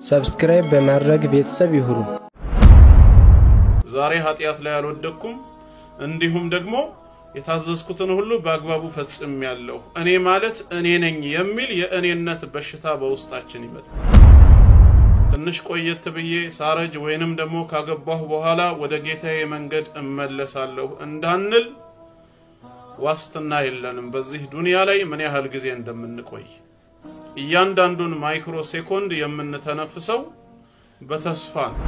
ሰብስክራይብ በማድረግ ቤተሰብ ይሁኑ። ዛሬ ኃጢያት ላይ አልወደኩም እንዲሁም ደግሞ የታዘዝኩትን ሁሉ በአግባቡ ፈጽሜያለሁ እኔ ማለት እኔ ነኝ የሚል የእኔነት በሽታ በውስጣችን ይመጣል። ትንሽ ቆየት ብዬ ሳረጅ ወይንም ደግሞ ካገባሁ በኋላ ወደ ጌታዬ መንገድ እመለሳለሁ እንዳንል ዋስትና የለንም። በዚህ ዱንያ ላይ ምን ያህል ጊዜ እንደምንቆይ እያንዳንዱን ማይክሮ ሴኮንድ የምንተነፍሰው በተስፋ ነው።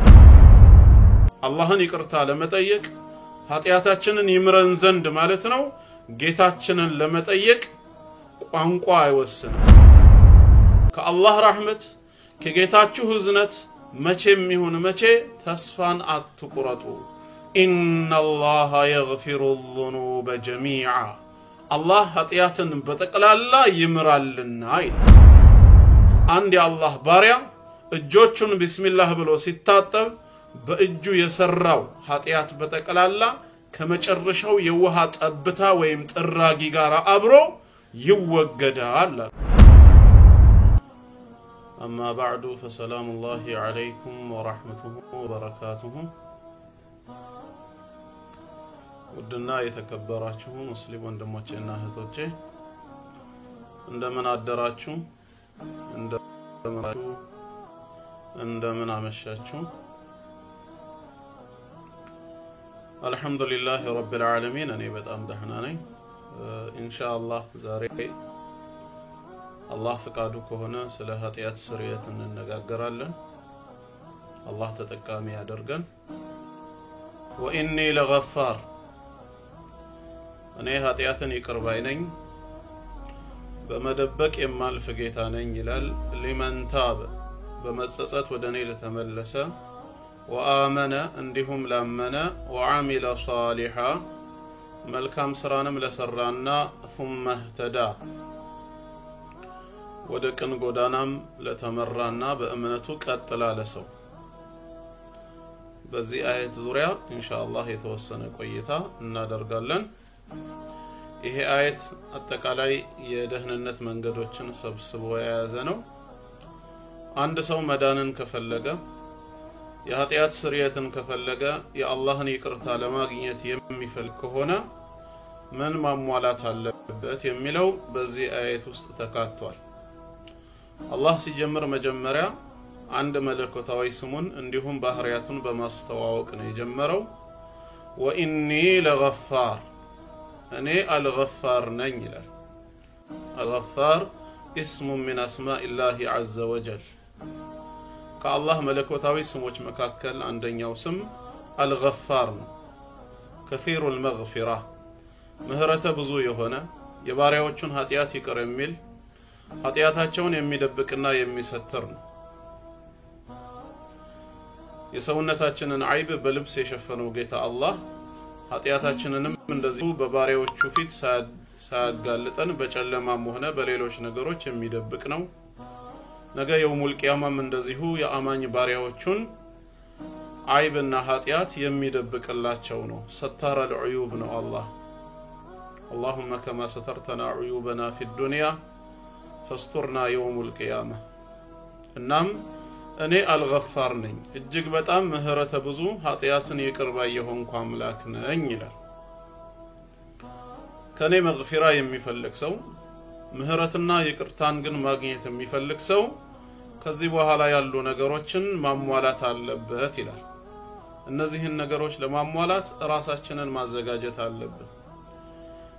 አላህን ይቅርታ ለመጠየቅ ኃጢያታችንን ይምረን ዘንድ ማለት ነው ጌታችንን ለመጠየቅ ቋንቋ አይወስንም። ከአላህ ረህመት ከጌታችሁ ህዝነት መቼም ይሁን መቼ ተስፋን አትቁረጡ። ኢነላህ የግፊሩ الذنوب جميعا አላህ ኃጢያትን በጠቅላላ ይምራልና ይላል። አንድ የአላህ ባሪያ እጆቹን ቢስሚላህ ብሎ ሲታጠብ በእጁ የሰራው ኃጢያት በጠቅላላ ከመጨረሻው የውሃ ጠብታ ወይም ጥራጊ ጋር አብሮ ይወገዳል። أما بعد فسلام الله عليكم ورحمته وبركاته. ودنا يتكبراችሁ ሙስሊም ወንድሞቼና እህቶቼ እንደምን አደራችሁ እንደምን አመሻችሁ? አልহামዱሊላህ ረቢል ዓለሚን እኔ በጣም ደህና ነኝ። ኢንሻአላህ ዛሬ አላህ ፍቃዱ ከሆነ ስለ ኃጢያት ስርየት እንነጋገራለን። አላህ ተጠቃሚ ያደርገን። ወኢኒ ለገፋር እኔ ኃጢያትን ይቅር ባይ ነኝ በመደበቅ የማልፍ ጌታ ነኝ ይላል። ሊመን ታበ በመጸጸት ወደኔ ለተመለሰ ወአመነ እንዲሁም ላመነ ወዓሚለ ሷሊሃ መልካም ስራንም ለሰራና ثم اهتدى ወደ ቅን ጎዳናም ለተመራና በእምነቱ ቀጥላ ለሰው በዚህ አየት ዙሪያ ኢንሻአላህ የተወሰነ ቆይታ እናደርጋለን። ይሄ አየት አጠቃላይ የደህንነት መንገዶችን ሰብስቦ የያዘ ነው። አንድ ሰው መዳንን ከፈለገ የኃጢያት ስርየትን ከፈለገ የአላህን ይቅርታ ለማግኘት የሚፈልግ ከሆነ ምን ማሟላት አለበት የሚለው በዚህ አየት ውስጥ ተካቷል። አላህ ሲጀምር መጀመሪያ አንድ መለኮታዊ ስሙን እንዲሁም ባህሪያቱን በማስተዋወቅ ነው የጀመረው። ወኢኒ ለገፋር እኔ አልገፋር ነኝ ይላል። አልገፋር اسم من اسماء الله عز وجل ከአላህ መለኮታዊ ስሞች መካከል አንደኛው ስም አልገፋር ነው። كثير المغفرة ምህረተ ብዙ የሆነ የባሪያዎቹን ኃጢያት ይቅር የሚል ኃጢያታቸውን የሚደብቅና የሚሰትር ነው። የሰውነታችንን አይብ በልብስ የሸፈነው ጌታ አላህ ኃጢያታችንንም እንደዚሁ በባሪያዎቹ ፊት ሳያጋልጠን በጨለማም ሆነ በሌሎች ነገሮች የሚደብቅ ነው። ነገ የውሙል ቂያማም እንደዚሁ የአማኝ ባሪያዎቹን አይብና ኃጢያት የሚደብቅላቸው ነው። ሰታረ العيوب ነው አላህ። اللهم كما سترتنا عيوبنا في الدنيا فاسترنا يوم القيامة. እናም እኔ አልገፋር ነኝ እጅግ በጣም ምህረተ ብዙ ኃጢያትን ይቅር ባይ የሆንኩ አምላክ ነኝ ይላል። ከኔ መግፊራ የሚፈልግ ሰው ምህረትና ይቅርታን ግን ማግኘት የሚፈልግ ሰው ከዚህ በኋላ ያሉ ነገሮችን ማሟላት አለበት ይላል። እነዚህን ነገሮች ለማሟላት ራሳችንን ማዘጋጀት አለብን።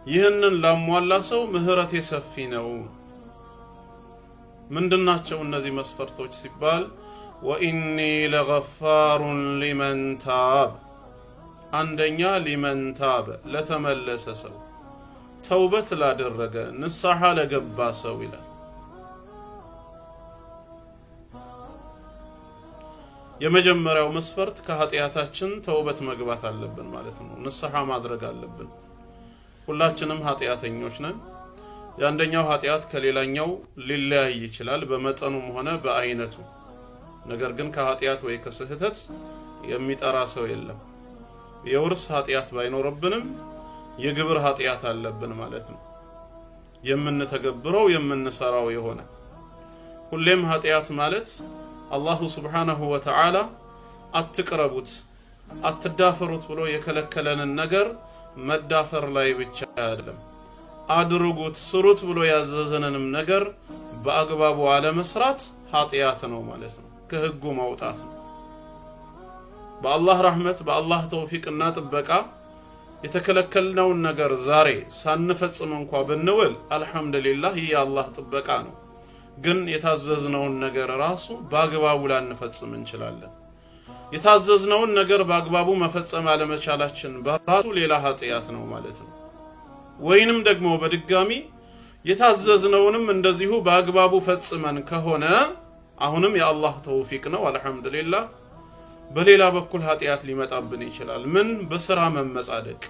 ይህንን ላሟላ ሰው ምህረቴ ሰፊ ነው። ምንድናቸው እነዚህ መስፈርቶች ሲባል ወኢኒ ለገፋር ሊመን ታብ አንደኛ ሊመን ታብ ለተመለሰ ሰው ተውበት ላደረገ ንስሐ ለገባ ሰው ይላል። የመጀመሪያው መስፈርት ከኃጢያታችን ተውበት መግባት አለብን ማለት ነው። ንስሐ ማድረግ አለብን። ሁላችንም ኃጢያተኞች ነን። ያንደኛው ኃጢያት ከሌላኛው ሊለያይ ይችላል በመጠኑም ሆነ በአይነቱ። ነገር ግን ከኃጢያት ወይ ከስህተት የሚጠራ ሰው የለም። የውርስ ኃጢያት ባይኖርብንም የግብር ኃጢያት አለብን ማለት ነው የምንተገብረው የምንሰራው የሆነ ሁሌም ኃጢያት ማለት አላሁ Subhanahu Wa Ta'ala አትቅረቡት አትዳፈሩት ብሎ የከለከለንን ነገር መዳፈር ላይ ብቻ አይደለም አድርጉት ስሩት ብሎ ያዘዘንንም ነገር በአግባቡ አለ መስራት ኃጢያት ነው ማለት ነው ከህጉ ማውጣት ነው በአላህ ረህመት በአላህ ተውፊቅና ጥበቃ የተከለከልነውን ነገር ዛሬ ሳንፈጽም እንኳን ብንውል አልহামዱሊላህ የአላህ ጥበቃ ነው ግን የታዘዝነውን ነገር ራሱ በአግባቡ ላንፈጽም እንችላለን የታዘዝነውን ነገር በአግባቡ መፈጸም አለመቻላችን በራሱ ሌላ ኃጢያት ነው ማለት ነው ወይንም ደግሞ በድጋሚ የታዘዝነውንም እንደዚሁ በአግባቡ ፈጽመን ከሆነ አሁንም የአላህ ተውፊቅ ነው አልহামዱሊላህ በሌላ በኩል ኃጢያት ሊመጣብን ይችላል ምን በስራ መመጻደቅ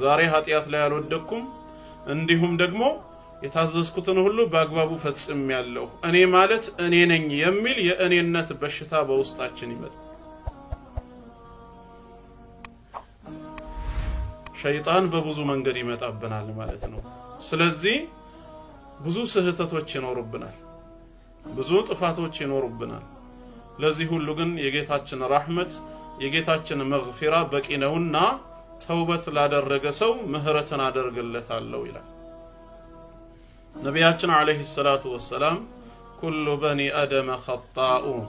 ዛሬ ኃጢያት ላይ አልወደኩም እንዲሁም ደግሞ የታዘዝኩትን ሁሉ በአግባቡ ፈጽሜያለሁ እኔ ማለት እኔ ነኝ የሚል የእኔነት በሽታ በውስጣችን ይመጣል ሸይጣን በብዙ መንገድ ይመጣብናል ማለት ነው ስለዚህ ብዙ ስህተቶች ይኖርብናል ብዙ ጥፋቶች ይኖርብናል ለዚህ ሁሉ ግን የጌታችን ረህመት የጌታችን መግፊራ በቂ ነውና ተውበት ላደረገ ሰው ምህረትን አደርግለታለሁ ይላል ነቢያችን አለይሂ ሰላቱ ወሰለም ኩሉ በኒ አደም ኸጣኡን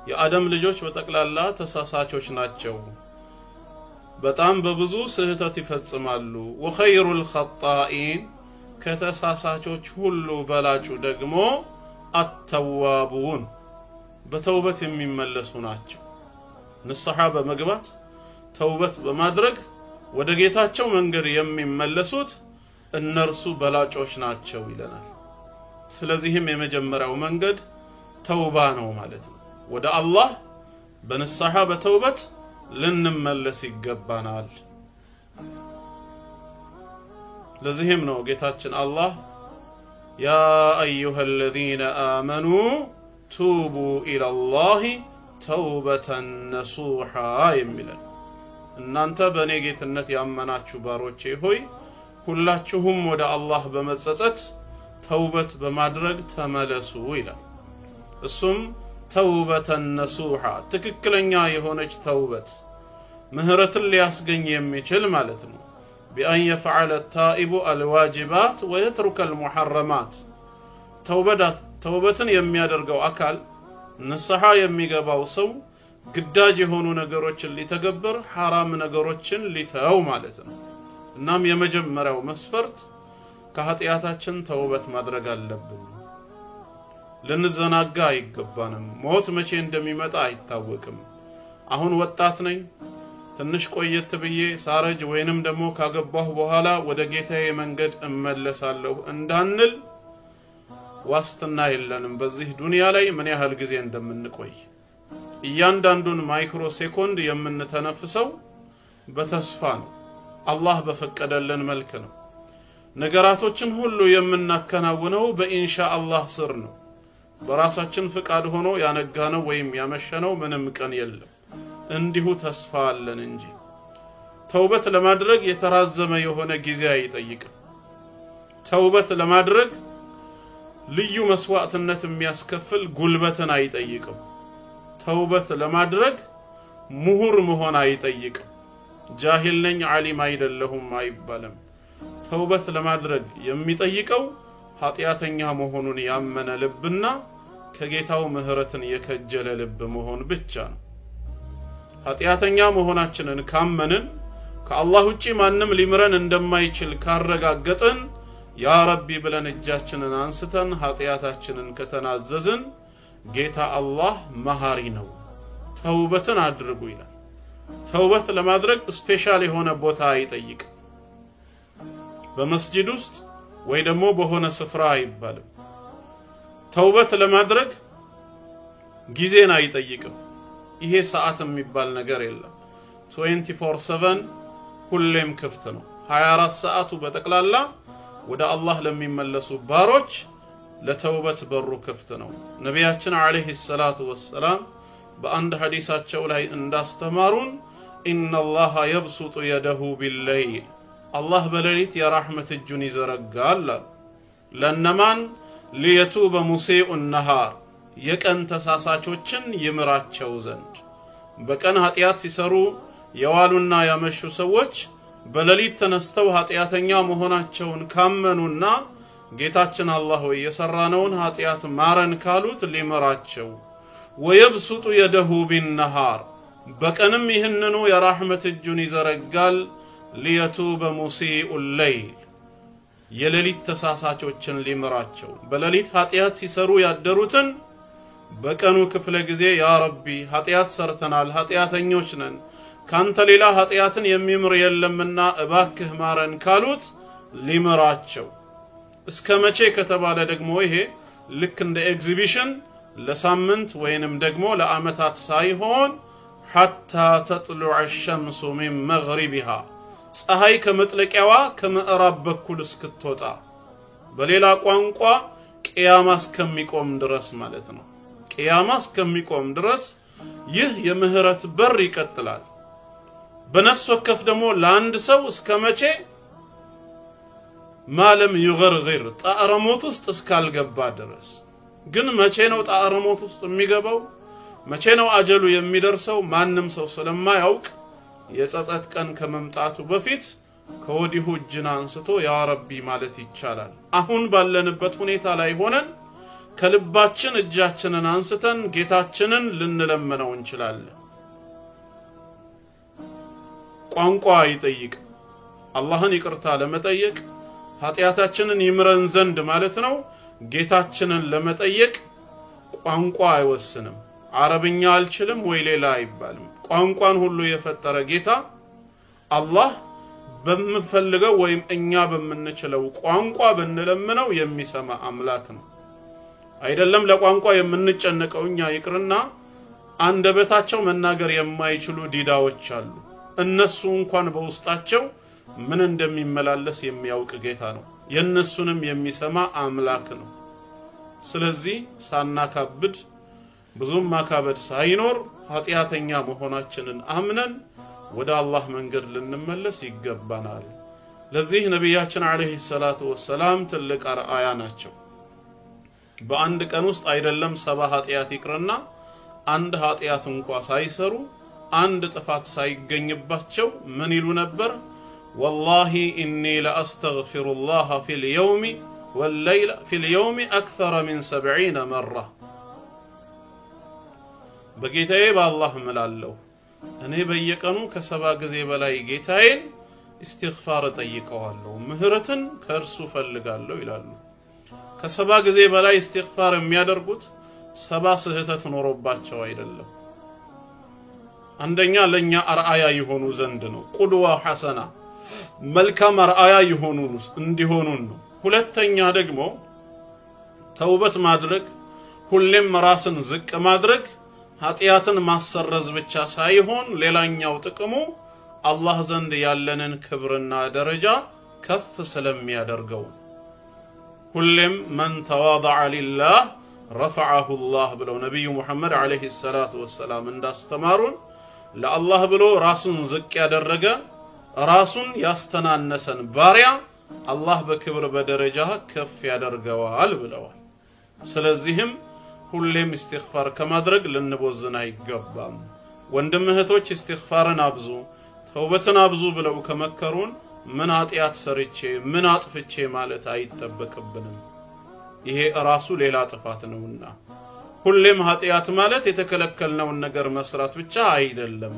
የአደም ልጆች በጠቅላላ ተሳሳቾች ናቸው በጣም በብዙ ስህተት ይፈጽማሉ ወኸይሩል ኸጣኢን ከተሳሳቾች ሁሉ በላጩ ደግሞ አተዋቡን በተውበት የሚመለሱ ናቸው ንስሐ በመግባት ተውበት በማድረግ ወደ ጌታቸው መንገድ የሚመለሱት እነርሱ በላጮች ናቸው ይለናል ስለዚህም የመጀመሪያው መንገድ ተውባ ነው ማለት ነው ወደ አላህ በንስሐ በተውበት ልንመለስ ይገባናል ለዚህም ነው ጌታችን አላህ ያ አዩሀለዚነ አመኑ ቱቡ ኢለላሂ ተውበተን ነሱሃ የሚለን እናንተ በኔ ጌትነት ያመናችሁ ባሮቼ ሆይ ሁላችሁም ወደ አላህ በመጸጸት ተውበት በማድረግ ተመለሱ ይላል እሱም ተውበተን ነሱሃ ትክክለኛ የሆነች ተውበት ምህረትን ሊያስገኝ የሚችል ማለት ነው بأن يفعل التائب الواجبات ويترك المحرمات ተውበትን የሚያደርገው አካል ንስሐ የሚገባው ሰው ግዳጅ የሆኑ ነገሮችን ሊተገበር حرام ነገሮችን ሊተው ማለት ነው እናም የመጀመሪያው መስፈርት ከኃጢያታችን ተውበት ማድረግ አለብን ለንዘናጋ አይገባንም ሞት መቼ እንደሚመጣ አይታወቅም አሁን ወጣት ነኝ ትንሽ ቆየት ብዬ ሳረጅ ወይንም ደግሞ ካገባሁ በኋላ ወደ ጌታዬ መንገድ እመለሳለሁ እንዳንል ዋስትና የለንም በዚህ ዱንያ ላይ ምን ያህል ጊዜ እንደምንቆይ እያንዳንዱን ማይክሮ ሴኮንድ የምንተነፍሰው በተስፋ ነው አላህ በፈቀደልን መልክ ነው ነገራቶችን ሁሉ የምናከናውነው በኢንሻአላህ ስር ነው በራሳችን ፍቃድ ሆኖ ያነጋነው ወይም ያመሸነው ምንም ቀን የለም እንዲሁ ተስፋ አለን እንጂ ተውበት ለማድረግ የተራዘመ የሆነ ጊዜ አይጠይቅም ተውበት ለማድረግ ልዩ መስዋዕትነት የሚያስከፍል ጉልበትን አይጠይቅም ተውበት ለማድረግ ምሁር መሆን አይጠይቅም ጃሂል ነኝ ዓሊም አይደለሁም አይባልም ተውበት ለማድረግ የሚጠይቀው ኃጢያተኛ መሆኑን ያመነ ልብና ከጌታው ምህረትን የከጀለ ልብ መሆን ብቻ ነው ኃጢያተኛ መሆናችንን ካመንን ከአላህ ውጪ ማንም ሊምረን እንደማይችል ካረጋገጥን ያ ረቢ ብለን እጃችንን አንስተን ኃጢያታችንን ከተናዘዝን ጌታ አላህ መሃሪ ነው ተውበትን አድርጉ ይላል ተውበት ለማድረግ ስፔሻል የሆነ ቦታ አይጠይቅ በመስጂድ ውስጥ ወይ ደግሞ በሆነ ስፍራ አይባልም ተውበት ለማድረግ ጊዜን አይጠይቅም ይሄ ሰዓት የሚባል ነገር የለም 24/7 ሁሌም ክፍት ነው 24 ሰዓቱ በተቀላላ ወደ አላህ ለሚመለሱ ባሮች ለተውበት በሩ ክፍት ነው ነቢያችን አለይሂ ሰላቱ ወሰለም በአንድ ሐዲሳቸው ላይ እንዳስተማሩን ኢነላህ የብሱጡ የደሁ ቢልለይል አላህ በሌሊት የራህመት እጁን ይዘረጋል ለነማን ليتوب مسيء النهار የቀን ተሳሳቾችን ይምራቸው ዘንድ በቀን ኃጢያት ሲሰሩ የዋሉና ያመሹ ሰዎች በሌሊት ተነስተው ኃጢያተኛ መሆናቸውን ካመኑና ጌታችን አላህ ሆይ የሰራነውን ኃጢያት ማረን ካሉት ሊምራቸው ويبسط يده بالنهار በቀንም ይህንኑ የራህመት እጁን ይዘረጋል ليتوب مسيء الليل የሌሊት ተሳሳቾችን ሊምራቸው በሌሊት ኃጢያት ሲሰሩ ያደሩትን በቀኑ ክፍለ ጊዜ ያ ረቢ ኃጢያት ሰርተናል ኃጢያተኞች ነን ካንተ ሌላ ኃጢያትን የሚምር የለምና እባክህ ማረን ካሉት ሊምራቸው እስከመቼ ከተባለ ደግሞ ይሄ ልክ እንደ ኤግዚቢሽን ለሳምንት ወይንም ደግሞ ለአመታት ሳይሆን حتى تطلع الشمس من مغربها ፀሐይ ከመጥለቂያዋ ከመዕራብ በኩል እስክትወጣ በሌላ ቋንቋ ቂያማ እስከሚቆም ድረስ ማለት ነው ቂያማ እስከሚቆም ድረስ ይህ የምህረት በር ይቀጥላል በነፍስ ወከፍ ደግሞ ለአንድ ሰው እስከመቼ ማለም ይغرغር ጣዕረሞት ውስጥ እስካልገባ ድረስ ግን መቼ ነው ጣዕረሞት ውስጥ የሚገባው መቼ ነው አጀሉ የሚደርሰው ማንንም ሰው ስለማያውቅ የጸጸት ቀን ከመምጣቱ በፊት ከወዲሁ እጅን አንስቶ ያ ረቢ ማለት ይቻላል አሁን ባለንበት ሁኔታ ላይ ሆነን ከልባችን እጃችንን አንስተን ጌታችንን ልንለምነው እንችላለን ቋንቋ ይጠይቅ አላህን ይቅርታ ለመጠየቅ ኃጢያታችንን ይምረን ዘንድ ማለት ነው ጌታችንን ለመጠየቅ ቋንቋ አይወስንም አረብኛ አልችልም ወይ ሌላ አይባልም ቋንቋን ሁሉ የፈጠረ ጌታ አላህ በመፈልገው ወይም እኛ በመንችለው ቋንቋ በእንለምነው የሚሰማ አምላክ ነው አይደለም ለቋንቋ የምንጨነቀው እኛ ይቅርና አንደበታቸው መናገር የማይችሉ ዲዳዎች አሉ እነሱ እንኳን በውስጣቸው ምን እንደሚመላለስ የሚያውቅ ጌታ ነው የነሱንም የሚሰማ አምላክ ነው ስለዚህ ሳናካብድ ብዙም ማካበድ ሳይኖር ኃጢያተኛ መሆናችንን አምነን ወደ አላህ መንገድ ልንመለስ ይገባናል ለዚህ ነብያችን አለይሂ ሰላቱ ወሰለም ትልቅ አርአያ ናቸው በአንድ ቀን ውስጥ አይደለም 7 ኃጢያት ይቅርና አንድ ኃጢያት እንኳን ሳይሰሩ አንድ ጥፋት ሳይገኝባቸው ምን ይሉ ነበር والله إني لأستغفر الله في اليوم والليلة في اليوم أكثر من 70 مرة በጌታዬ በአላህ መላለው እኔ በየቀኑ ከ7 ጊዜ በላይ ጌታዬን استغفار ጠይቀዋለሁ ምህረትን ከእርሱ ፈልጋለሁ ይላሉ ከ7 ጊዜ በላይ استغفار የሚያደርጉት 7 ስህተት ኖሮባቸው አይደለም አንደኛ ለኛ አርአያ ይሆኑ ዘንድ ነው ቁድዋ ሐሰና መልካም አርአያ ይሆኑ እንዲሆኑን ነው ሁለተኛ ደግሞ ተውበት ማድረግ ሁሌም ራስን ዝቅ ማድረግ ኃጢያትን ማሰረዝ ብቻ ሳይሆን ሌላኛው ጥቅሙ አላህ ዘንድ ያለንን ክብርና ደረጃ ከፍ ስለሚያደርገው ሁሌም من تواضع لله رفعه الله ብለው ነብዩ መሐመድ አለይሂ ሰላቱ ወሰለም እንዳስተማሩን ለአላህ ብሎ ራሱን ዝቅ ያደረገ ራሱን ያስተናነሰን ባሪያ አላህ በክብር በደረጃ ከፍ ያደርገዋል ብለዋል ስለዚህም ሁሌም استغفار ከማድረግ ልንቦዝን አይገባም ወንድም እህቶች استغفارን አብዙ ተውበትን አብዙ ብለው ከመከሩን ምን ኃጢያት ሰርቼ ምን አጥፍቼ ማለት አይተበከብንም ይሄ ራሱ ሌላ ጥፋት ነውና ሁሌም ኃጢያት ማለት የተከለከልነውን ነገር መስራት ብቻ አይደለም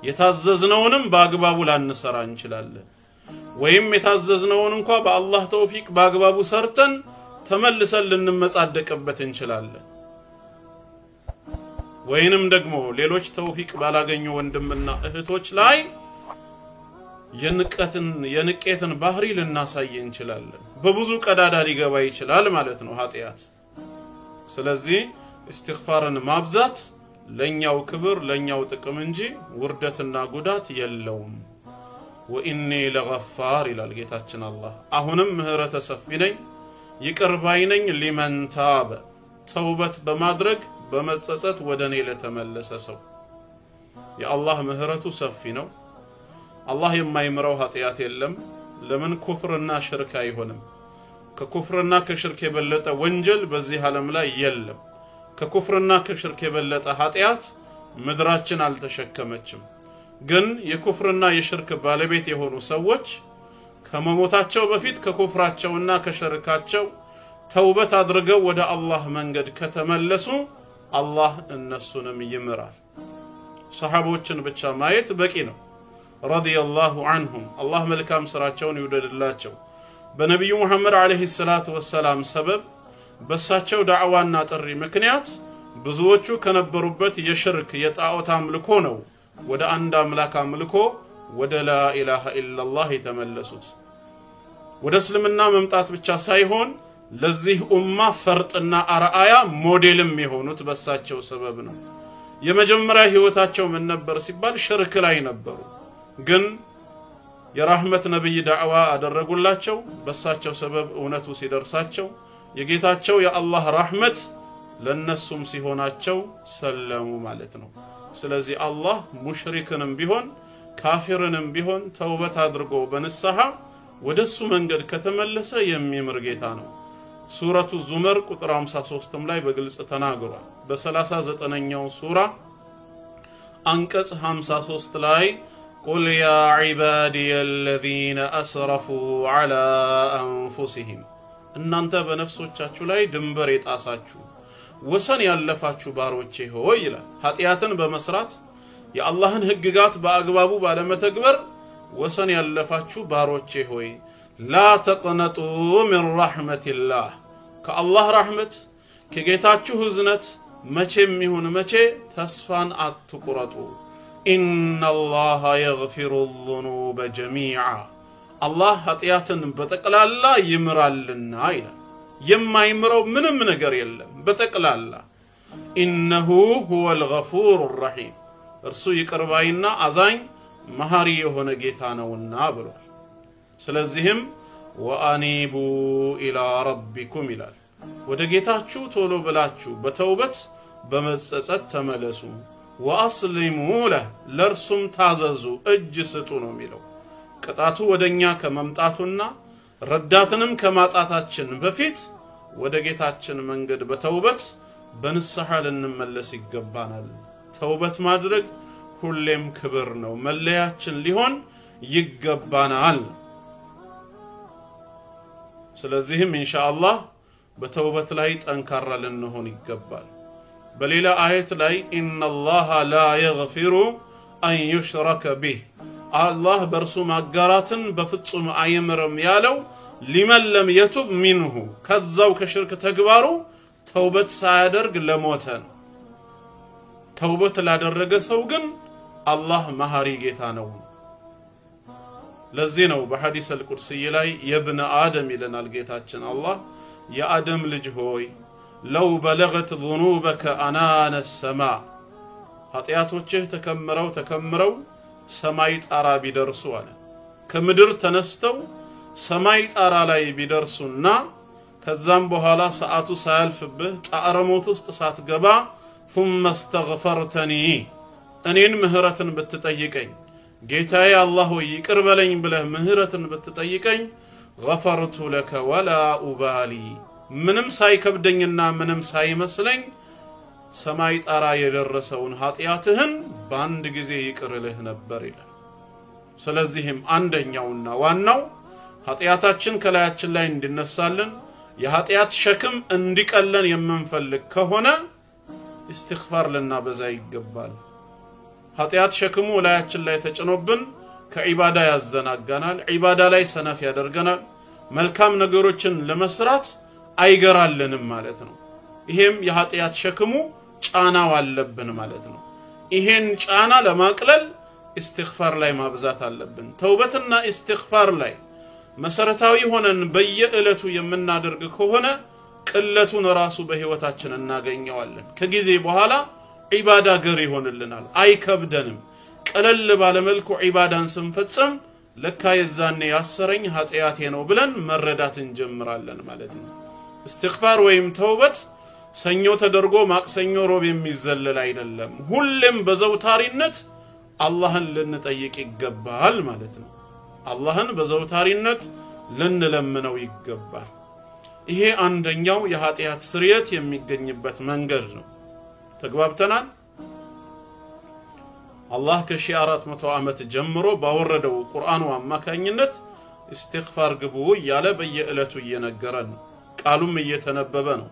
የታዘዝነውንም በአግባቡ ላንሰራ እንችላለን ወይም የታዘዝነውን እንኳን በአላህ ተውፊቅ በአግባቡ ሰርተን ተመልሰን ልንመጻደቅበት እንችላለን ወይንም ደግሞ ሌሎች ተውፊቅ ባላገኙ ወንድምና እህቶች ላይ የንቀትን ባህሪ ልናሳይ እንችላለን በብዙ ቀዳዳ ሊገባ ይችላል ማለት ነው ኃጢያት ስለዚህ استغفارን ማብዛት ለኛው ክብር ለኛው ጥቅም እንጂ ውርደትና ጉዳት የለውም واني لغفار الى ጌታችን አላህ አሁንም ምህረተ ሰፊ ነኝ ይቅር ባይ ነኝ لمن تاب ተውበት በማድረግ በመጸጸት ወደኔ ለተመለሰ ሰው የአላህ ምህረቱ ሰፊ ነው አላህ የማይምረው ኃጢያት የለም ለምን ኩፍርና ሽርክ አይሆንም ከኩፍርና ከሽርክ የበለጠ ወንጀል በዚህ ዓለም ላይ የለም ከኩፍርና ከሽርክ የበለጠ ኃጢያት ምድራችን አልተሸከመችም ግን የኩፍርና የሽርክ ባለቤት የሆኑ ሰዎች ከመሞታቸው በፊት ከኩፍራቸውና ከሽርካቸው ተውበት አድርገው ወደ አላህ መንገድ ከተመለሱ አላህ እነሱንም ይምራል ሰሃቦችን ብቻ ማየት በቂ ነው ረዲየላሁ ዐንሁም አላህ መልካም ስራቸውን ይወደድላቸው በነብዩ መሐመድ አለይሂ ሰላቱ ወሰላም ሰበብ በሳቸው ዳዕዋና ጥሪ ምክንያት ብዙዎቹ ከነበሩበት የሽርክ የጣዖት አምልኮ ነው ወደ አንድ አምላክ አምልኮ ወደ ላ ኢላሃ ኢላላህ የተመለሱት ወደ እስልምና መምጣት ብቻ ሳይሆን ለዚህ ኡማ ፈርጥና አርአያ ሞዴልም የሆኑት በሳቸው ሰበብ ነው የመጀመሪያ ህይወታቸው ምን ነበር ሲባል ሽርክ ላይ ነበሩ ግን የራህመት ነብይ ዳዕዋ አደረጉላቸው በሳቸው ሰበብ እውነቱ ሲደርሳቸው የጌታቸው የአላህ ረህመት ለነሱም ሲሆናቸው ሰለሙ ማለት ነው ስለዚህ አላህ ሙሽሪክንም ቢሆን ካፊርንም ቢሆን ተውበት አድርጎ በንስሐ ወደሱ መንገድ ከተመለሰ የሚምር ጌታ ነው ሱረቱ ዙመር ቁጥር 53 ላይ በግልጽ ተናግሯል በ39ኛው ሱራ አንቀጽ 53 ላይ قل يا عبادي الذين اسرفوا على انفسهم እናንተ በነፍሶቻችሁ ላይ ድንበር የጣሳችሁ ወሰን ያለፋችሁ ባሮቼ ሆይ ይላል ኃጢያትን በመስራት የአላህን ህግጋት በአግባቡ ባለመተግበር ወሰን ያለፋችሁ ባሮቼ ሆይ لا تقنطوا من رحمة الله ከአላህ ረህመት ከጌታችሁ ህዝነት መቼም ይሁን መቼ ተስፋን አትቁረጡ إن الله يغفر الذنوب جميعا الله ኃጢያትን በጠቅላላ ይምራልና ይላል የማይምረው ምንም ነገር የለም በጠቅላላ إنه هو الغفور الرحيم እርሱ ይቅርባይና አዛኝ መሐሪ የሆነ ጌታ ነውና ብሏል ስለዚህም وانيبوا الى ربكم ይላል ወደ ጌታችሁ ቶሎ ብላችሁ በተውበት በመጸጸት ተመለሱ واسلموا له ለርሱም ታዘዙ እጅ ስጡ ነው የሚለው ቅጣቱ ወደኛ ከመምጣቱና ረዳትንም ከማጣታችን በፊት ወደ ጌታችን መንገድ በተውበት በንስሐ ልንመለስ ይገባናል ተውበት ማድረግ ሁሌም ክብር ነው መለያችን ሊሆን ይገባናል ስለዚህም ኢንሻአላህ በተውበት ላይ ጠንካራ ልንሆን ይገባል በሌላ አየት ላይ ኢነላሃ ላ የግፊሩ አን ዩሽረከ ቢህ አላህ በርሱ ማጋራትን በፍጹም አይምርም ያለው ሊመን ለም የቱብ ሚንሁ ከዛው ከሽርክ ተግባሩ ተውበት ሳያደርግ ለሞተ ተውበት ላደረገ ሰው ግን አላህ መሐሪ ጌታ ነው ለዚህ ነው በሐዲስ አልቁርሲ ላይ የብነ አደም ይለናል ጌታችን አላህ የአደም ልጅ ሆይ لو بلغت ذنوبك أنان السماء ኃጢያቶችህ ተከምረው ሰማይ ጣራ ቢደርሱ አለ ከምድር ተነስተው ሰማይ ጣራ ላይ ቢደርሱና ከዛም በኋላ ሰዓቱ ሳያልፍብህ ጣረሞት ውስጥ ሳትገባ ثم استغفرتني እኔን ምህረትን ብትጠይቀኝ ጌታዬ አላህ ሆይ ይቅር በለኝ ብለህ ምህረትን ብትጠይቀኝ غفرت لك ولا أبالي ምንም ሳይከብደኝና ምንም ሳይመስለኝ ሰማይ ጣራ የደረሰውን ኃጢያትህን በአንድ ጊዜ ይቅርልህ ነበር ይላል ስለዚህም አንደኛውና ዋናው ኃጢያታችን ከላያችን ላይ እንዲነሳልን የኃጢያት ሸክም እንዲቀለን የምንፈልግ ከሆነ استغفار ልናበዛ ይገባል ኃጢያት ሸክሙ ላያችን ላይ ተጭኖብን ከዒባዳ ያዘናጋናል ዒባዳ ላይ ሰነፍ ያደርገናል መልካም ነገሮችን ለመስራት አይገራልንም ማለት ነው ይሄም የኃጢያት ሸክሙ ጫናው አለብን ማለት ነው ይሄን ጫና ለማቅለል استغفار ላይ ማብዛት አለብን ተውበትና استغفار ላይ መሰረታዊ ሆነን በየእለቱ የምናደርግ ከሆነ ቅለቱን ራሱ በህይወታችን እናገኘዋለን ከጊዜ በኋላ ዒባዳ ገር ይሆንልናል አይከብደንም ቀለል ባለ መልኩ ዒባዳን ስንፈጽም ለካ የዛኔ ያሰረኝ ኃጢያቴ ነው ብለን መረዳት እንጀምራለን ማለት ነው استغفار ወይም ተውበት ሰኞ ተደርጎ ማክሰኞ ሮብ የሚዘለል አይደለም ሁሌም በዘውታሪነት አላህን ልንጠይቅ ይገባል ማለት ነው አላህን በዘውታሪነት ልንለምነው ይገባል ይሄ አንደኛው የኃጢያት ስርየት የሚገኝበት መንገድ ነው ተግባብተናል አላህ ከ1400 ዓመት ጀምሮ ባወረደው ቁርአኑ አማካኝነት استغفار ግቡ ያለ በየዕለቱ እየነገረን ቃሉም እየተነበበ ነው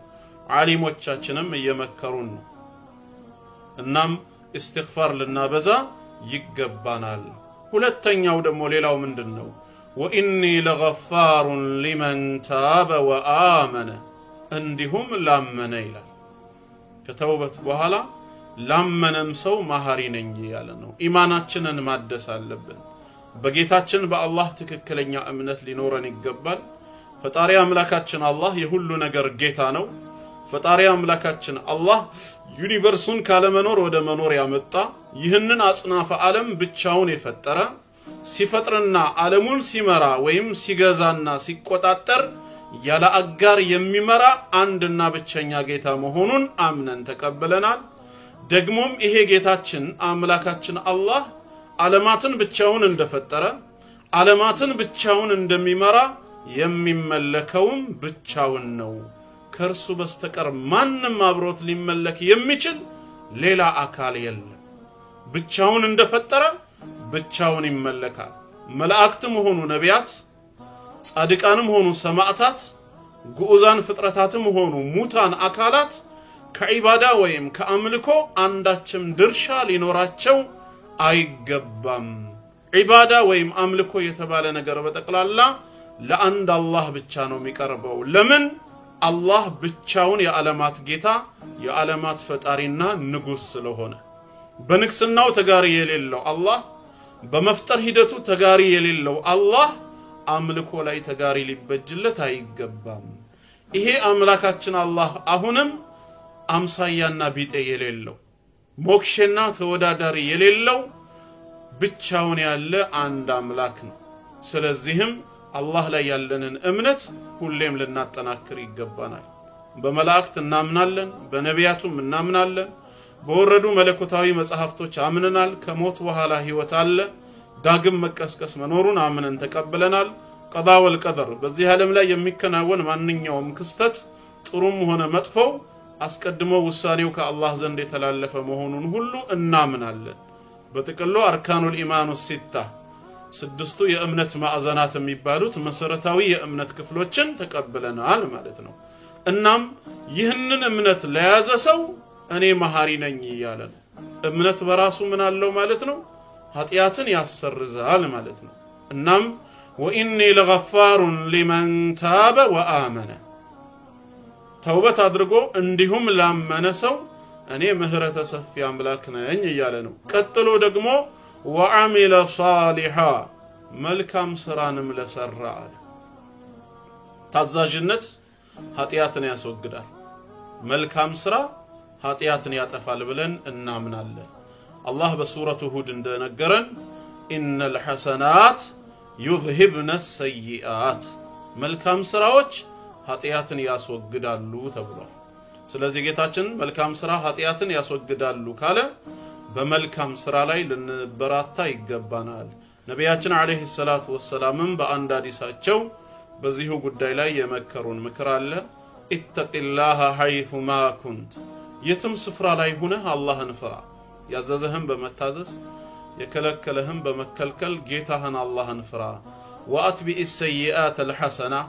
ዓሊሞቻችንም እየመከሩን ነው እናም استغفار ልናበዛ ይገባናል ሁለተኛው ደግሞ ሌላው ምንድነው واني لغفار لمن تاب وآمن እንዲሁም ላመነ ይላል ከተውበት በኋላ ላመነም ሰው ማሃሪ ነኝ ያለ ነው ኢማናችንን ማደስ አለብን በጌታችን በአላህ ትክክለኛ እምነት ሊኖረን ይገባል ፈጣሪ አምላካችን አላህ የሁሉ ነገር ጌታ ነው ፈጣሪ አምላካችን አላህ ዩኒቨርሱን ካለመኖር ወደ መኖር ያመጣ ይህንን አጽናፈ ዓለም ብቻውን የፈጠረ ሲፈጥርና ዓለሙን ሲመራ ወይም ሲገዛና ሲቆጣጠር ያለ አጋር የሚመራ አንድና ብቸኛ ጌታ መሆኑን አምነን ተቀበለናል ደግሞም ይሄ ጌታችን አምላካችን አላህ ዓለማትን ብቻውን እንደፈጠረ ዓለማትን ብቻውን እንደሚመራ የሚመለከውም ብቻውን ነው ከርሱ በስተቀር ማንንም አብሮት ሊመለክ የሚችል ሌላ አካል የለም ብቻውን እንደፈጠረ ብቻውን ይመለካል መላእክትም ሆኑ ነቢያት ጻድቃንም ሆኑ ሰማዕታት ጉኡዛን ፍጥረታትም ሆኑ ሙታን አካላት ከዒባዳ ወይም ከአምልኮ አንዳችም ድርሻ ሊኖራቸው አይገባም ዒባዳ ወይም አምልኮ የተባለ ነገር በጠቅላላ ለአንድ አላህ ብቻ ነው የሚቀርበው ለምን አላህ ብቻውን የዓለማት ጌታ የዓለማት ፈጣሪና ንጉስ ስለሆነ በንግስናው ተጋሪ የሌለው አላህ በመፍጠር ሂደቱ ተጋሪ የሌለው አላህ አምልኮ ላይ ተጋሪ ሊበጅለት አይገባም ይሄ አምላካችን አላህ አሁንም አምሳያና ቢጤ የሌለው ሞክሽና ተወዳዳሪ የሌለው ብቻውን ያለ አንድ አምላክ ነው ስለዚህም አላህ ላይ ያለንን እምነት ሁሌም ልናጠናክር ይገባናል በመላእክት እናምናለን በነቢያቱም እናምናለን በወረዱ መለኮታዊ መጽሐፍቶች አምነናል ከሞት በኋላ ህይወት አለ ዳግም መቀስቀስ መኖሩን አምነን ተቀበለናል ቀዳ ወልቀደር በዚህ ዓለም ላይ የሚከናወን ማንኛውም ክስተት ጥሩም ሆነ መጥፎ አስቀድሞ ውሳኔው ከአላህ ዘንድ የተላለፈ መሆኑን ሁሉ እናምናለን በጥቅሉ አርካኑል ኢማኑ ሲታ ስድስቱ የእምነት ማዕዘናት የሚባሉት መሰረታዊ የእምነት ክፍሎችን ተቀበለናል ማለት ነው እናም ይህንን እምነት ለያዘ ሰው እኔ መሐሪ ነኝ ይያለ ነው እምነት በራሱ ምን አለው ማለት ነው ኃጢያትን ያሰርዛል ማለት ነው እናም واني لغفار لمن تاب وآمن ተውበት አድርጎ እንዲሁም ላመነ ሰው እኔ ምህረተ ሰፊ አምላክ ነኝ ይያለ ነው ቀጥሎ ደግሞ وعمل صالحا መልካም ስራንም ለሰራ ታዛዥነት ኃጢያትን ያስወግዳል መልካም ስራ ኃጢያትን ያጠፋል ብለን እናምናለን አላህ በሱረቱ ሁድ እንደነገረን ኢነል ሐሰናት يذهبن السيئات መልካም ስራዎች ኃጢያትን ያስወግዳሉ ተብሏል ስለዚህ ጌታችን መልካም ስራ ኃጢያትን ያስወግዳሉ ካለ በመልካም ስራ ላይ ልንበራታ ይገባናል ነቢያችን አለይሂ ሰላቱ ወሰላምም በአንድ ሐዲሳቸው በዚሁ ጉዳይ ላይ የመከሩን ምክር አለ ኢተቂላህ ሐይቱ ማ ኩንት የትም ስፍራ ላይ ሆነህ አላህን ፍራ ያዘዘህም በመታዘዝ የከለከለህም በመከልከል ጌታህን አላህን ፍራ ወአትቢኢ السيئات الحسنه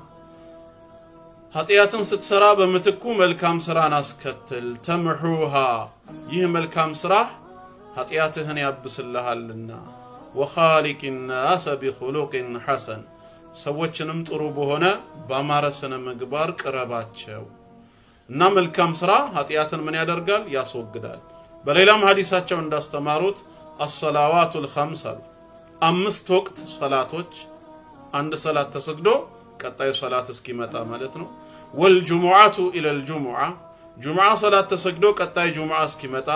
ኃጢያትን ስትሰራ በመትኩ መልካም ስራን አስከትል ተምሁሃ ይህ መልካም ስራ ኃጢያትህን ያብስልሃልና وخالق الناس بخلق حسن ሰዎችንም ጥሩ በሆነ ባማረ ስነ ምግባር ቅረባቸው እና መልካም ስራ ኃጢያትን ምን ያደርጋል ያስወግዳል በሌላም ሐዲሳቸው እንዳስተማሩት الصلوات الخمس አምስት ወቅት ሶላቶች አንድ ሶላት ተሰግዶ ቀጣይ ሶላት እስኪመጣ ማለት ነው والجمعه الى الجمعه جمعه ሶላት ተሰግዶ ቀጣይ ጁምዓ እስኪመጣ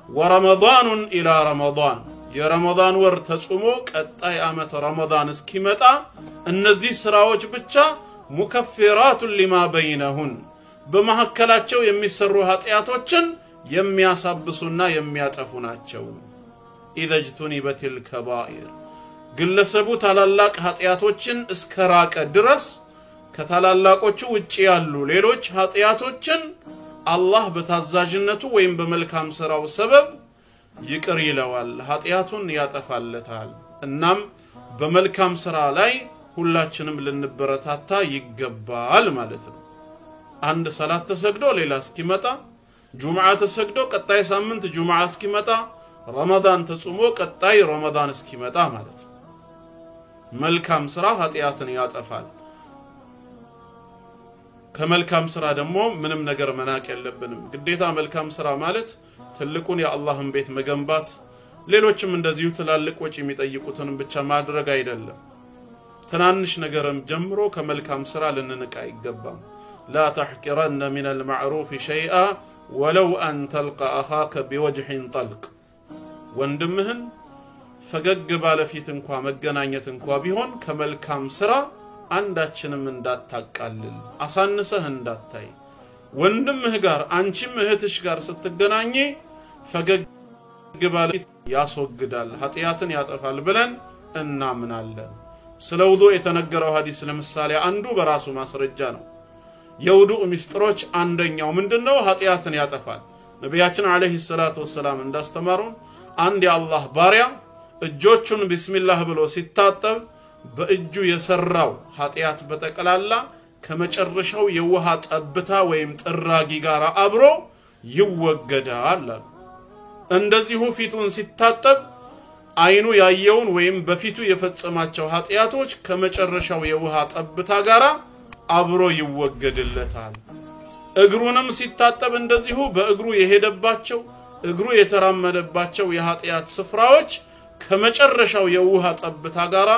ورمضان الى رمضان የረመዳን ወር ተጾሞ ቀጣይ አመት ረመዳን እስኪመጣ እነዚህ ስራዎች ብቻ ሙከፍራቱ لما بينهن በመሐከላቸው የሚሰሩ ኃጢያቶችን የሚያሳብሱና የሚያጠፉ ናቸው إذا اجتنبت الكبائر ግለሰቡ ታላላቅ ኃጢያቶችን እስከራቀ ድረስ ከታላላቆቹ ውጪ ያሉ ሌሎች ኃጢያቶችን አላህ በታዛዥነቱ ወይም በመልካም ሥራው ሰበብ ይቅር ይለዋል ኃጢያቱን ያጠፋለታል እናም በመልካም ሥራ ላይ ሁላችንም ልንበረታታ ይገባል ማለት ነው አንድ ሰላት ተሰግዶ ሌላ እስኪመጣ ጁምዓ ተሰግዶ ቀጣይ ሳምንት ጁምዓ እስኪመጣ ረመዳን ተጾሞ ቀጣይ ረመዳን እስኪመጣ ማለት ነው መልካም ሥራ ኃጢያትን ያጠፋል ከመልካም ሥራ ደግሞ ምንም ነገር መናቅ የለብንም ግዴታ መልካም ሥራ ማለት ትልቁን የአላህን ቤት መገንባት ሌሎችም እንደዚሁ ትላልቅ ወጪ የሚጠይቁትን ብቻ ማድረግ አይደለም ትናንሽ ነገርም ጀምሮ ከመልካም ሥራ ልንንቃ ይገባም لا تحقرن من المعروف شيئا ولو أن تلقى أخاك بوجه طلق ወንድምህን ፈገግ ባለ ፊት እንኳን መገናኘት እንኳን ቢሆን ከመልካም ሥራ አንዳችንም እንዳታቃልል አሳንሰህ እንዳታይ ወንድምህ ጋር አንቺም እህትሽ ጋር ስትገናኚ ፈገግ ባለ ፊት ያስወግዳል ኃጢያትን ያጠፋል ብለን እናምናለን ስለ ውዱእ የተነገረው ሐዲስ ለምሳሌ አንዱ በራሱ ማስረጃ ነው የውዱእ ሚስጥሮች አንደኛው ምንድነው ኃጢያትን ያጠፋል ነብያችን አለይሂ ሰላቱ ወሰለም እንዳስተማሩን አንድ የአላህ ባሪያ እጆቹን ቢስሚላህ ብሎ ሲታጠብ በእጁ የሰራው ኃጢያት በተቀላላ ከመጨረሻው የውሃ ጠብታ ወይም ጥራጊ ጋር አብሮ ይወገዳል እንደዚሁ ፊቱን ሲታጠብ አይኑ ያየውን ወይም በፊቱ የፈጸማቸው ኃጢያቶች ከመጨረሻው የውሃ ጠብታ ጋር አብሮ ይወገድለታል እግሩንም ሲታጠብ እንደዚሁ በእግሩ የሄደባቸው እግሩ የተራመደባቸው የኃጢያት ስፍራዎች ከመጨረሻው የውሃ ጠብታ ጋር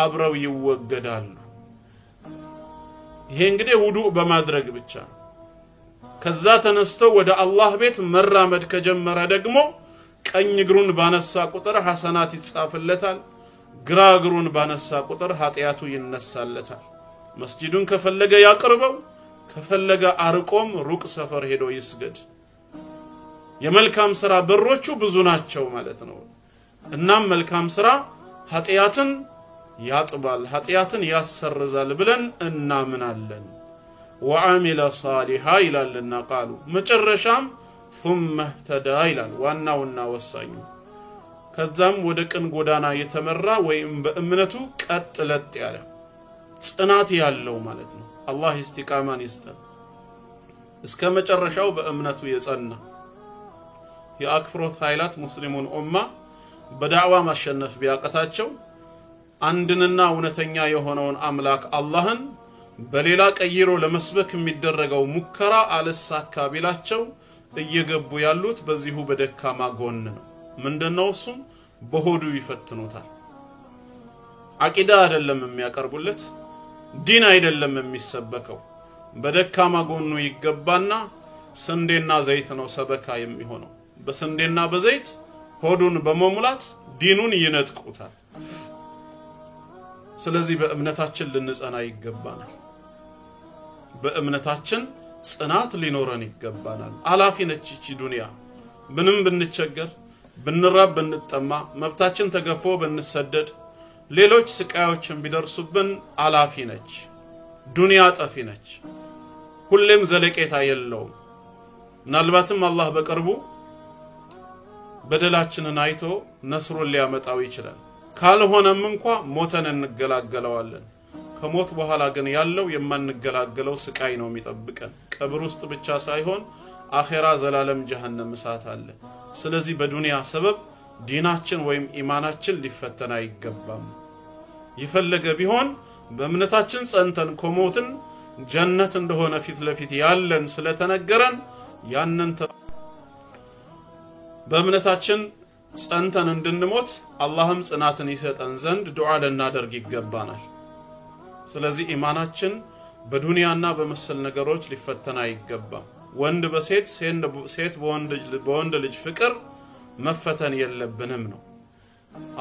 አብረው ይወገዳሉ ይሄ እንግዲህ ውዱእ በማድረግ ብቻ ከዛ ተነስቶ ወደ አላህ ቤት መራመድ ከጀመረ ደግሞ ቀኝ እግሩን ባነሳ ቁጥር ሐሰናት ይጻፍለታል ግራ እግሩን ባነሳ ቁጥር ኃጢያቱ ይነሳለታል መስጂዱን ከፈለገ ያቀርበው ከፈለገ አርቆም ሩቅ ሰፈር ሄዶ ይስገድ የመልካም ሥራ በሮቹ ብዙ ናቸው ማለት ነው እናም መልካም ሥራ ኃጢያትን ያጥባል ኃጢያትን ያሰርዛል ብለን እናምናለን ወአሚለ ሷሊሃ ይላልና ቃሉ መጨረሻም ثم اهتدى ይላል ዋናውና ወሳኙ ከዛም ወደ ቅን ጎዳና የተመራ ወይም በእምነቱ ቀጥ ለጥ ያለ ጽናት ያለው ማለት ነው አላህ ኢስቲቃማን ይስጠን እስከ መጨረሻው በእምነቱ የጸና የአክፍሮት ኃይላት ሙስሊሙን ኡማ በዳዕዋ ማሸነፍ ቢያቀታቸው አንድንና እውነተኛ የሆነውን አምላክ አላህን በሌላ ቀይሮ ለመስበክ የሚደረገው ሙከራ አለሳካ ቢላቸው እየገቡ ያሉት በዚሁ በደካማ ጎን ነው ምንድነው እሱ በሆዱ ይፈትኑታል አቂዳ አይደለም የሚያቀርቡለት ዲን አይደለም የሚሰበከው በደካማ ጎኑ ይገባና ስንዴና ዘይት ነው ሰበካ የሚሆነው በስንዴና በዘይት ሆዱን በመሙላት ዲኑን ይነጥቁታል ስለዚህ በእምነታችን ልንጸና ይገባናል በእምነታችን ጽናት ሊኖረን ይገባናል አላፊ ነች እቺ ዱንያ ምንም ብንቸገር ብንራብ ብንጠማ መብታችን ተገፎ ብንሰደድ ሌሎች ስቃዮችን ቢደርሱብን አላፊ ነች ዱንያ ጠፊ ነች ሁሌም ዘለቄታ የለውም ምናልባትም አላህ በቅርቡ በደላችንን አይቶ ነስሩን ሊያመጣው ይችላል ካልሆነም እንኳን ሞተን እንገላገለዋለን ከሞት በኋላ ግን ያለው የማንገላገለው ስቃይ ነው የሚጠብቀን ቀብር ውስጥ ብቻ ሳይሆን አኺራ ዘላለም ጀሃነም እሳት አለ ስለዚህ በዱንያ ሰበብ ዲናችን ወይም ኢማናችን ሊፈተና ይገባም ይፈልገ ቢሆን በእምነታችን ጸንተን ከሞትን ጀነት እንደሆነ ፊት ለፊት ያለን ስለተነገረን ያንን በእምነታችን ጸንተን እንድንሞት አላህም ጽናትን ይሰጠን ዘንድ ዱዓ ለናደርግ ይገባናል ስለዚህ ኢማናችን በዱንያና በመሰል ነገሮች ሊፈተና ይገባም ወንድ በሴት ሴት በወንድ ልጅ ፍቅር መፈተን የለብንም ነው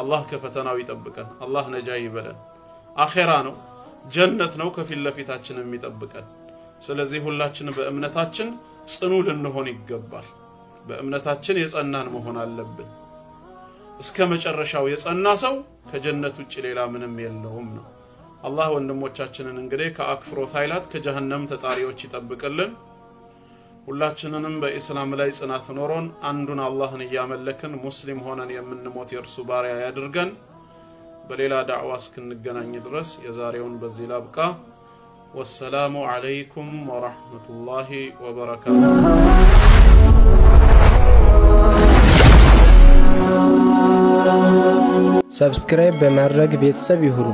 አላህ ከፈተናው ይጠብቀን አላህ ነጃ ይበለን አኺራ ነው ጀነት ነው ከፊት ለፊታችን የሚጠብቀን ስለዚህ ሁላችን በእምነታችን ጽኑ ልንሆን ይገባል በእምነታችን የጸናን መሆን አለብን እስከ መጨረሻው የጸና ሰው ከጀነት ውጭ ሌላ ምንም የለውም ነው። አላህ ወንድሞቻችንን እንግዲህ ከአክፍሮት ኃይላት ከጀሃነም ተጣሪዎች ይጠብቅልን። ሁላችንንም በእስላም ላይ ጽናት ኖሮን አንዱን አላህን ያመለክን ሙስሊም ሆነን የምንሞት የእርሱ ባሪያ ያድርገን። በሌላ ዳዕዋ እስክንገናኝ ድረስ የዛሬውን በዚህ ላብቃ። ወሰላሙ አለይኩም ወራህመቱላሂ ወበረካቱሁ። ሰብስክራይብ በማድረግ ቤተሰብ ይሁኑ።